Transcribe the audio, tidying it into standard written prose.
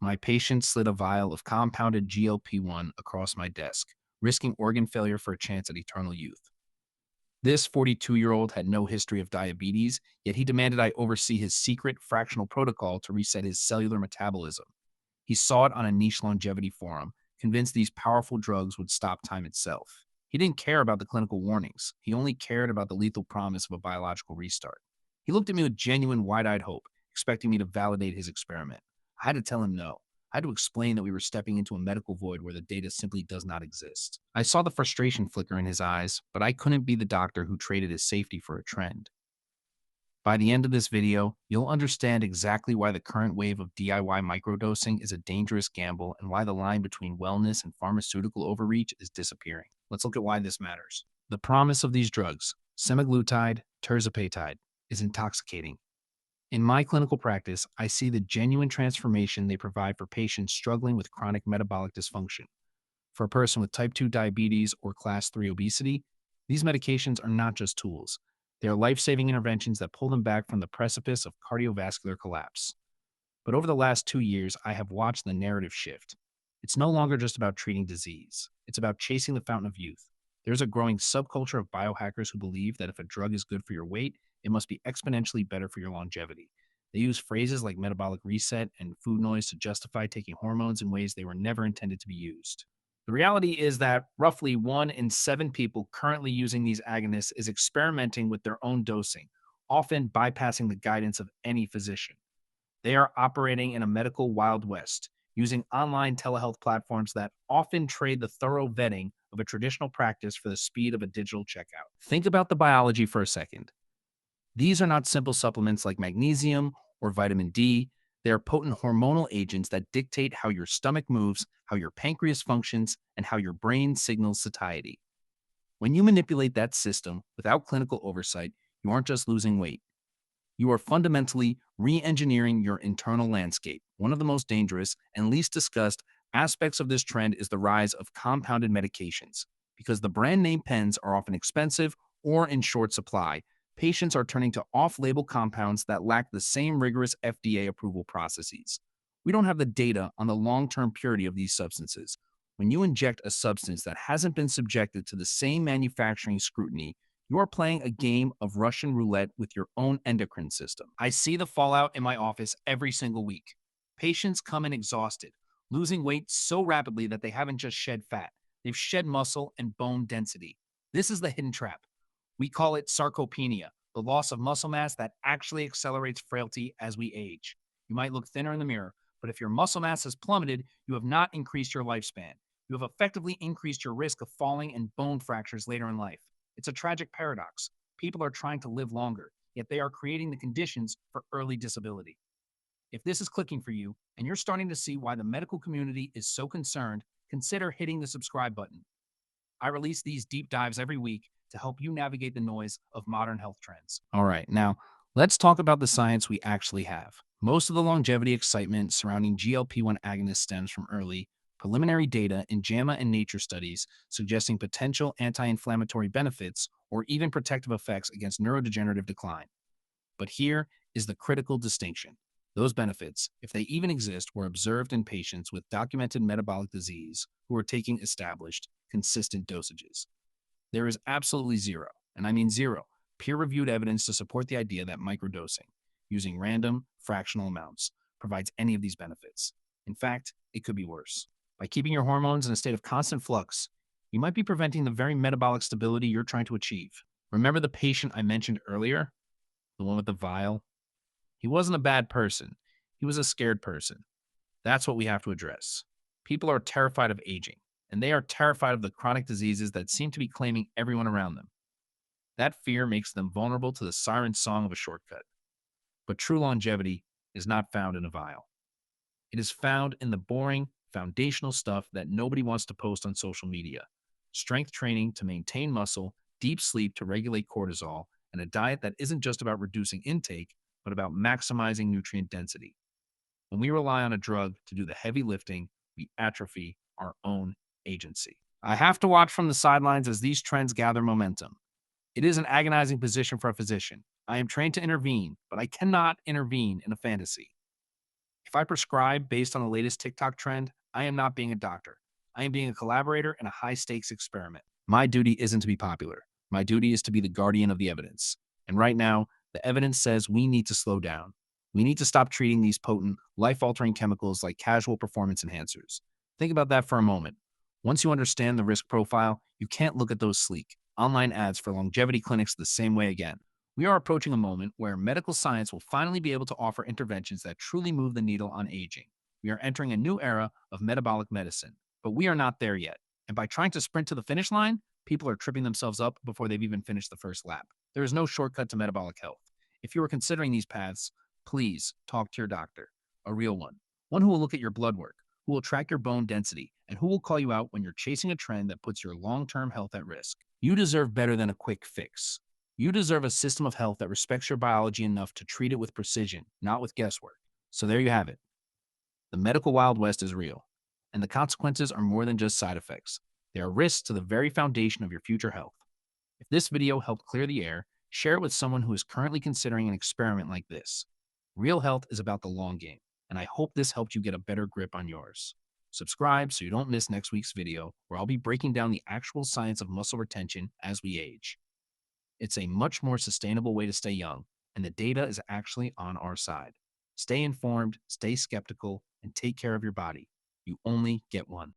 My patient slid a vial of compounded GLP-1 across my desk, risking organ failure for a chance at eternal youth. This 42-year-old had no history of diabetes, yet he demanded I oversee his secret fractional protocol to reset his cellular metabolism. He saw it on a niche longevity forum, convinced these powerful drugs would stop time itself. He didn't care about the clinical warnings. He only cared about the lethal promise of a biological restart. He looked at me with genuine wide-eyed hope, expecting me to validate his experiment. I had to tell him no. I had to explain that we were stepping into a medical void where the data simply does not exist. I saw the frustration flicker in his eyes, but I couldn't be the doctor who traded his safety for a trend. By the end of this video, you'll understand exactly why the current wave of DIY microdosing is a dangerous gamble and why the line between wellness and pharmaceutical overreach is disappearing. Let's look at why this matters. The promise of these drugs, semaglutide, tirzepatide, is intoxicating. In my clinical practice, I see the genuine transformation they provide for patients struggling with chronic metabolic dysfunction. For a person with type 2 diabetes or class 3 obesity, these medications are not just tools. They are life-saving interventions that pull them back from the precipice of cardiovascular collapse. But over the last 2 years, I have watched the narrative shift. It's no longer just about treating disease. It's about chasing the fountain of youth. There's a growing subculture of biohackers who believe that if a drug is good for your weight, it must be exponentially better for your longevity. They use phrases like metabolic reset and food noise to justify taking hormones in ways they were never intended to be used. The reality is that roughly 1 in 7 people currently using these agonists is experimenting with their own dosing, often bypassing the guidance of any physician. They are operating in a medical Wild West, using online telehealth platforms that often trade the thorough vetting of a traditional practice for the speed of a digital checkout. Think about the biology for a second. These are not simple supplements like magnesium or vitamin D. They are potent hormonal agents that dictate how your stomach moves, how your pancreas functions, and how your brain signals satiety. When you manipulate that system without clinical oversight, you aren't just losing weight. You are fundamentally re-engineering your internal landscape. One of the most dangerous and least discussed aspects of this trend is the rise of compounded medications. Because the brand name pens are often expensive or in short supply, patients are turning to off-label compounds that lack the same rigorous FDA approval processes. We don't have the data on the long-term purity of these substances. When you inject a substance that hasn't been subjected to the same manufacturing scrutiny, you are playing a game of Russian roulette with your own endocrine system. I see the fallout in my office every single week. Patients come in exhausted, losing weight so rapidly that they haven't just shed fat, they've shed muscle and bone density. This is the hidden trap. We call it sarcopenia, the loss of muscle mass that actually accelerates frailty as we age. You might look thinner in the mirror, but if your muscle mass has plummeted, you have not increased your lifespan. You have effectively increased your risk of falling and bone fractures later in life. It's a tragic paradox. People are trying to live longer, yet they are creating the conditions for early disability. If this is clicking for you and you're starting to see why the medical community is so concerned, consider hitting the subscribe button. I release these deep dives every week to help you navigate the noise of modern health trends. All right, now let's talk about the science we actually have. Most of the longevity excitement surrounding GLP-1 agonists stems from early, preliminary data in JAMA and Nature studies suggesting potential anti-inflammatory benefits or even protective effects against neurodegenerative decline. But here is the critical distinction. Those benefits, if they even exist, were observed in patients with documented metabolic disease who were taking established, consistent dosages. There is absolutely zero, and I mean zero, peer-reviewed evidence to support the idea that microdosing, using random, fractional amounts, provides any of these benefits. In fact, it could be worse. By keeping your hormones in a state of constant flux, you might be preventing the very metabolic stability you're trying to achieve. Remember the patient I mentioned earlier? The one with the vial? He wasn't a bad person. He was a scared person. That's what we have to address. People are terrified of aging, and they are terrified of the chronic diseases that seem to be claiming everyone around them. That fear makes them vulnerable to the siren song of a shortcut. But true longevity is not found in a vial. It is found in the boring, foundational stuff that nobody wants to post on social media. Strength training to maintain muscle, deep sleep to regulate cortisol, and a diet that isn't just about reducing intake, but about maximizing nutrient density. When we rely on a drug to do the heavy lifting, we atrophy our own agency. I have to watch from the sidelines as these trends gather momentum. It is an agonizing position for a physician. I am trained to intervene, but I cannot intervene in a fantasy. If I prescribe based on the latest TikTok trend, I am not being a doctor. I am being a collaborator in a high stakes experiment. My duty isn't to be popular. My duty is to be the guardian of the evidence. And right now, the evidence says we need to slow down. We need to stop treating these potent, life altering chemicals like casual performance enhancers. Think about that for a moment. Once you understand the risk profile, you can't look at those sleek, online ads for longevity clinics the same way again. We are approaching a moment where medical science will finally be able to offer interventions that truly move the needle on aging. We are entering a new era of metabolic medicine, but we are not there yet. And by trying to sprint to the finish line, people are tripping themselves up before they've even finished the first lap. There is no shortcut to metabolic health. If you are considering these paths, please talk to your doctor, a real one who will look at your blood work, who will track your bone density, and who will call you out when you're chasing a trend that puts your long term health at risk. You deserve better than a quick fix. You deserve a system of health that respects your biology enough to treat it with precision, not with guesswork. So there you have it. The medical Wild West is real, and the consequences are more than just side effects. They are risks to the very foundation of your future health. If this video helped clear the air, share it with someone who is currently considering an experiment like this. Real health is about the long game, and I hope this helped you get a better grip on yours. Subscribe so you don't miss next week's video, where I'll be breaking down the actual science of muscle retention as we age. It's a much more sustainable way to stay young, and the data is actually on our side. Stay informed, stay skeptical, and take care of your body. You only get one.